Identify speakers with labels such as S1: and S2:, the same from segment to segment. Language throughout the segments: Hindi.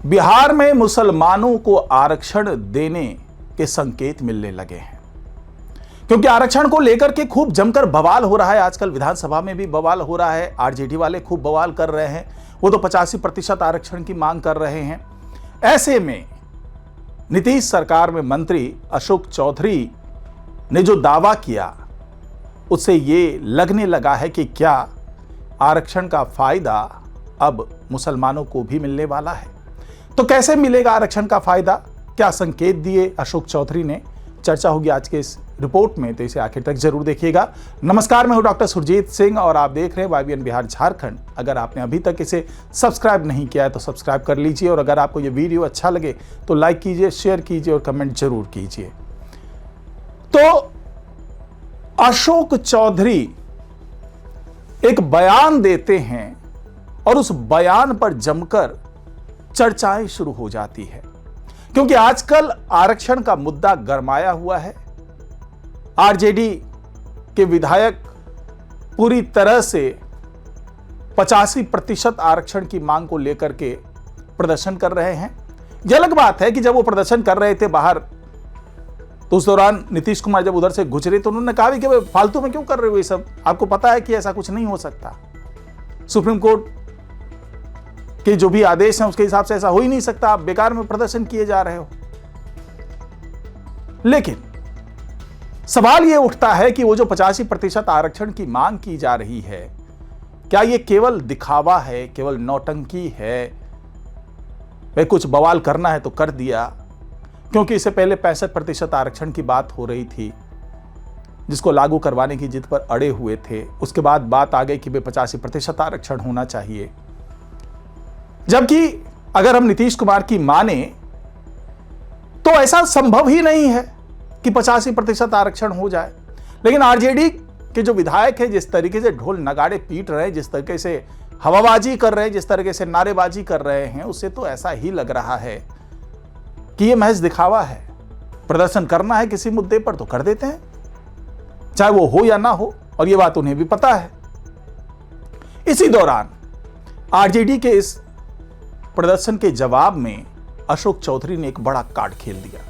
S1: बिहार में मुसलमानों को आरक्षण देने के संकेत मिलने लगे हैं, क्योंकि आरक्षण को लेकर के खूब जमकर बवाल हो रहा है। आजकल विधानसभा में भी बवाल हो रहा है। आरजेडी वाले खूब बवाल कर रहे हैं, वो तो 85% आरक्षण की मांग कर रहे हैं। ऐसे में नीतीश सरकार में मंत्री अशोक चौधरी ने जो दावा किया, उससे ये लगने लगा है कि क्या आरक्षण का फायदा अब मुसलमानों को भी मिलने वाला है। तो कैसे मिलेगा आरक्षण का फायदा, क्या संकेत दिए अशोक चौधरी ने, चर्चा होगी आज के इस रिपोर्ट में, तो इसे आखिर तक जरूर देखिएगा। नमस्कार, मैं हूं डॉक्टर सुरजीत सिंह और आप देख रहे हैं YBN बिहार झारखंड। अगर आपने अभी तक इसे सब्सक्राइब नहीं किया है तो सब्सक्राइब कर लीजिए, और अगर आपको ये वीडियो अच्छा लगे तो लाइक कीजिए, शेयर कीजिए और कमेंट जरूर कीजिए। तो अशोक चौधरी एक बयान देते हैं और उस बयान पर जमकर चर्चाएं शुरू हो जाती है, क्योंकि आजकल आरक्षण का मुद्दा गरमाया हुआ है। आरजेडी के विधायक पूरी तरह से 85% आरक्षण की मांग को लेकर के प्रदर्शन कर रहे हैं। यह अलग बात है कि जब वो प्रदर्शन कर रहे थे बाहर, तो उस दौरान नीतीश कुमार जब उधर से गुजरे तो उन्होंने कहा भी कि फालतू में क्यों कर रहे हो ये सब, आपको पता है कि ऐसा कुछ नहीं हो सकता। सुप्रीम कोर्ट के जो भी आदेश हैं उसके हिसाब से ऐसा हो ही नहीं सकता, आप बेकार में प्रदर्शन किए जा रहे हो। लेकिन सवाल यह उठता है कि वो जो 85% आरक्षण की मांग की जा रही है, क्या यह केवल दिखावा है, केवल नौटंकी है, भाई कुछ बवाल करना है तो कर दिया। क्योंकि इससे पहले 65% आरक्षण की बात हो रही थी, जिसको लागू करवाने की जिद पर अड़े हुए थे। उसके बाद बात आ गई कि 85% आरक्षण होना चाहिए, जबकि अगर हम नीतीश कुमार की माने तो ऐसा संभव ही नहीं है कि 85% आरक्षण हो जाए। लेकिन आरजेडी के जो विधायक हैं, जिस तरीके से ढोल नगाड़े पीट रहे हैं, जिस तरीके से हवाबाजी कर रहे हैं, जिस तरीके से नारेबाजी कर रहे हैं, उससे तो ऐसा ही लग रहा है कि यह महज दिखावा है। प्रदर्शन करना है किसी मुद्दे पर तो कर देते हैं, चाहे वो हो या ना हो, और यह बात उन्हें भी पता है। इसी दौरान आरजेडी के इस प्रदर्शन के जवाब में अशोक चौधरी ने एक बड़ा कार्ड खेल दिया।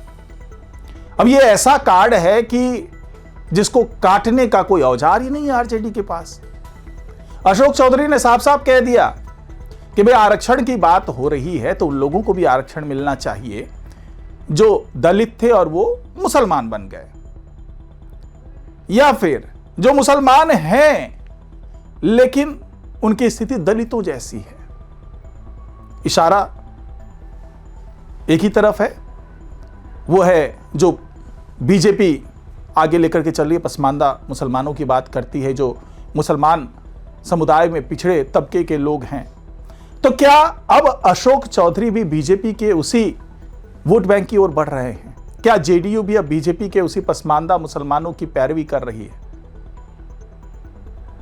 S1: अब यह ऐसा कार्ड है कि जिसको काटने का कोई औजार ही नहीं है आरजेडी के पास। अशोक चौधरी ने साफ साफ कह दिया कि भाई आरक्षण की बात हो रही है तो उन लोगों को भी आरक्षण मिलना चाहिए जो दलित थे और वो मुसलमान बन गए, या फिर जो मुसलमान हैं लेकिन उनकी स्थिति दलितों जैसी है। इशारा एक ही तरफ है, वो है जो बीजेपी आगे लेकर के चल रही है, पसमानदा मुसलमानों की बात करती है, जो मुसलमान समुदाय में पिछड़े तबके के लोग हैं। तो क्या अब अशोक चौधरी भी बीजेपी के उसी वोट बैंक की ओर बढ़ रहे हैं? क्या जेडीयू भी अब बीजेपी के उसी पसमानदा मुसलमानों की पैरवी कर रही है?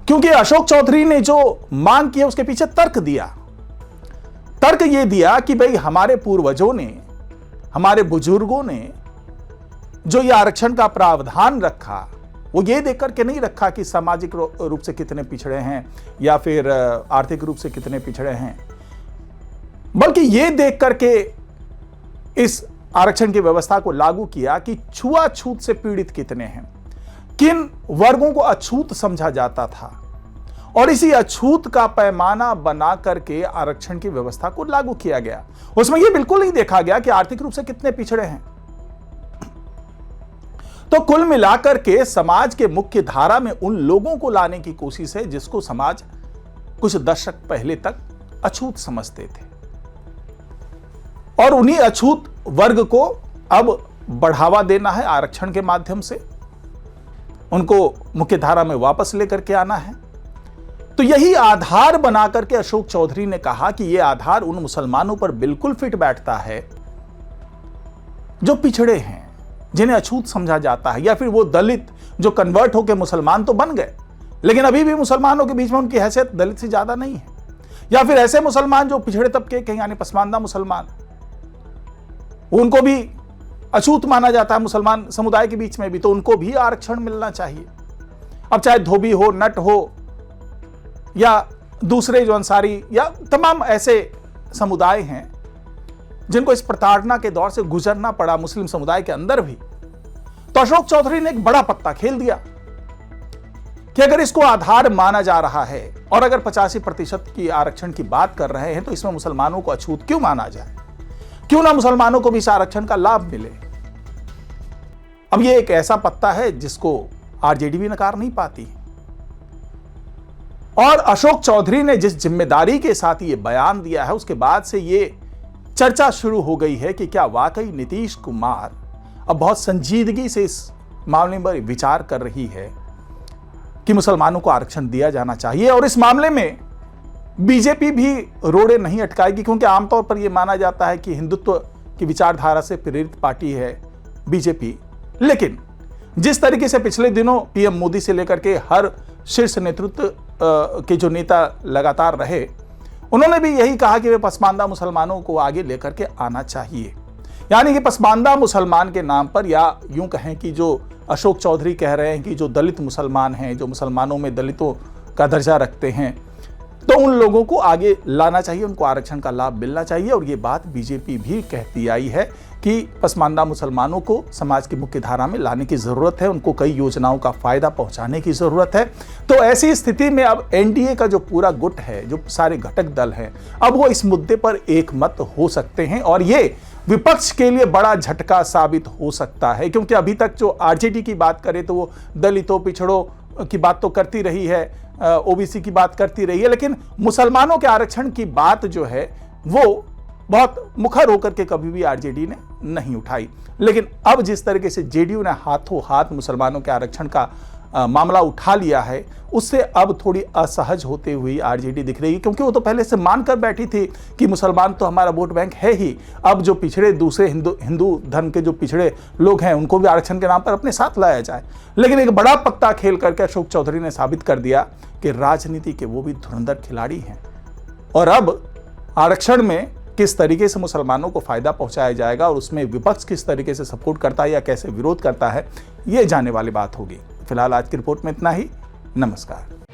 S1: क्योंकि अशोक चौधरी ने जो मांग की है उसके पीछे तर्क दिया। तर्क यह दिया कि भाई हमारे पूर्वजों ने, हमारे बुजुर्गों ने जो ये आरक्षण का प्रावधान रखा, वो ये देख करके नहीं रखा कि सामाजिक रूप से कितने पिछड़े हैं या फिर आर्थिक रूप से कितने पिछड़े हैं, बल्कि ये देख करके इस आरक्षण की व्यवस्था को लागू किया कि छुआछूत से पीड़ित कितने हैं, किन वर्गों को अछूत समझा जाता था, और इसी अछूत का पैमाना बना करके आरक्षण की व्यवस्था को लागू किया गया। उसमें यह बिल्कुल नहीं देखा गया कि आर्थिक रूप से कितने पिछड़े हैं। तो कुल मिलाकर के समाज के मुख्य धारा में उन लोगों को लाने की कोशिश है जिसको समाज कुछ दशक पहले तक अछूत समझते थे, और उन्हीं अछूत वर्ग को अब बढ़ावा देना है आरक्षण के माध्यम से, उनको मुख्य धारा में वापस लेकर के आना है। तो यही आधार बनाकर के अशोक चौधरी ने कहा कि यह आधार उन मुसलमानों पर बिल्कुल फिट बैठता है जो पिछड़े हैं, जिन्हें अछूत समझा जाता है, या फिर वो दलित जो कन्वर्ट होकर मुसलमान तो बन गए लेकिन अभी भी मुसलमानों के बीच में उनकी हैसियत दलित से ज्यादा नहीं है, या फिर ऐसे मुसलमान जो पिछड़े तबके के यानी पसमानदा मुसलमान, उनको भी अछूत माना जाता है मुसलमान समुदाय के बीच में भी, तो उनको भी आरक्षण मिलना चाहिए। अब चाहे धोबी हो, नट हो, या दूसरे जो अंसारी या तमाम ऐसे समुदाय हैं जिनको इस प्रताड़ना के दौर से गुजरना पड़ा मुस्लिम समुदाय के अंदर भी, तो अशोक चौधरी ने एक बड़ा पत्ता खेल दिया कि अगर इसको आधार माना जा रहा है और अगर 85% की आरक्षण की बात कर रहे हैं तो इसमें मुसलमानों को अछूत क्यों माना जाए, क्यों ना मुसलमानों को भी इस आरक्षण का लाभ मिले। अब यह एक ऐसा पत्ता है जिसको आरजेडी भी नकार नहीं पाती और अशोक चौधरी ने जिस जिम्मेदारी के साथ ये बयान दिया है उसके बाद से ये चर्चा शुरू हो गई है कि क्या वाकई नीतीश कुमार अब बहुत संजीदगी से इस मामले पर विचार कर रही है कि मुसलमानों को आरक्षण दिया जाना चाहिए। और इस मामले में बीजेपी भी रोड़े नहीं अटकाएगी, क्योंकि आमतौर पर यह माना जाता है कि हिंदुत्व की विचारधारा से प्रेरित पार्टी है बीजेपी। लेकिन जिस तरीके से पिछले दिनों पीएम मोदी से लेकर के हर शीर्ष नेतृत्व के जो नेता लगातार रहे, उन्होंने भी यही कहा कि वे पसमानदा मुसलमानों को आगे लेकर के आना चाहिए। यानी कि पसमानदा मुसलमान के नाम पर, या यूं कहें कि जो अशोक चौधरी कह रहे हैं कि जो दलित मुसलमान हैं, जो मुसलमानों में दलितों का दर्जा रखते हैं, तो उन लोगों को आगे लाना चाहिए, उनको आरक्षण का लाभ मिलना चाहिए। और ये बात बीजेपी भी कहती आई है कि पसमानदा मुसलमानों को समाज की मुख्य धारा में लाने की जरूरत है, उनको कई योजनाओं का फायदा पहुंचाने की जरूरत है। तो ऐसी स्थिति में अब एनडीए का जो पूरा गुट है, जो सारे घटक दल हैं, अब वो इस मुद्दे पर एकमत हो सकते हैं और ये विपक्ष के लिए बड़ा झटका साबित हो सकता है। क्योंकि अभी तक जो आरजेडी की बात करें तो वो दलितों, पिछड़ों की बात तो करती रही है, ओबीसी की बात करती रही है, लेकिन मुसलमानों के आरक्षण की बात जो है वो बहुत मुखर होकर के कभी भी आरजेडी ने नहीं उठाई। लेकिन अब जिस तरीके से जेडीयू ने हाथों हाथ मुसलमानों के आरक्षण का मामला उठा लिया है, उससे अब थोड़ी असहज होते हुए आरजेडी दिख रही है, क्योंकि वो तो पहले से मानकर बैठी थी कि मुसलमान तो हमारा वोट बैंक है ही। अब जो पिछड़े दूसरे हिंदू धर्म के जो पिछड़े लोग हैं उनको भी आरक्षण के नाम पर अपने साथ लाया जाए। लेकिन एक बड़ा पत्ता खेल करके अशोक चौधरी ने साबित कर दिया कि राजनीति के वो भी धुरंधर खिलाड़ी हैं और अब आरक्षण में किस तरीके से मुसलमानों को फायदा पहुंचाया जाएगा और उसमें विपक्ष किस तरीके से सपोर्ट करता है या कैसे विरोध करता है, ये जानने वाली बात होगी। फिलहाल आज की रिपोर्ट में इतना ही। नमस्कार।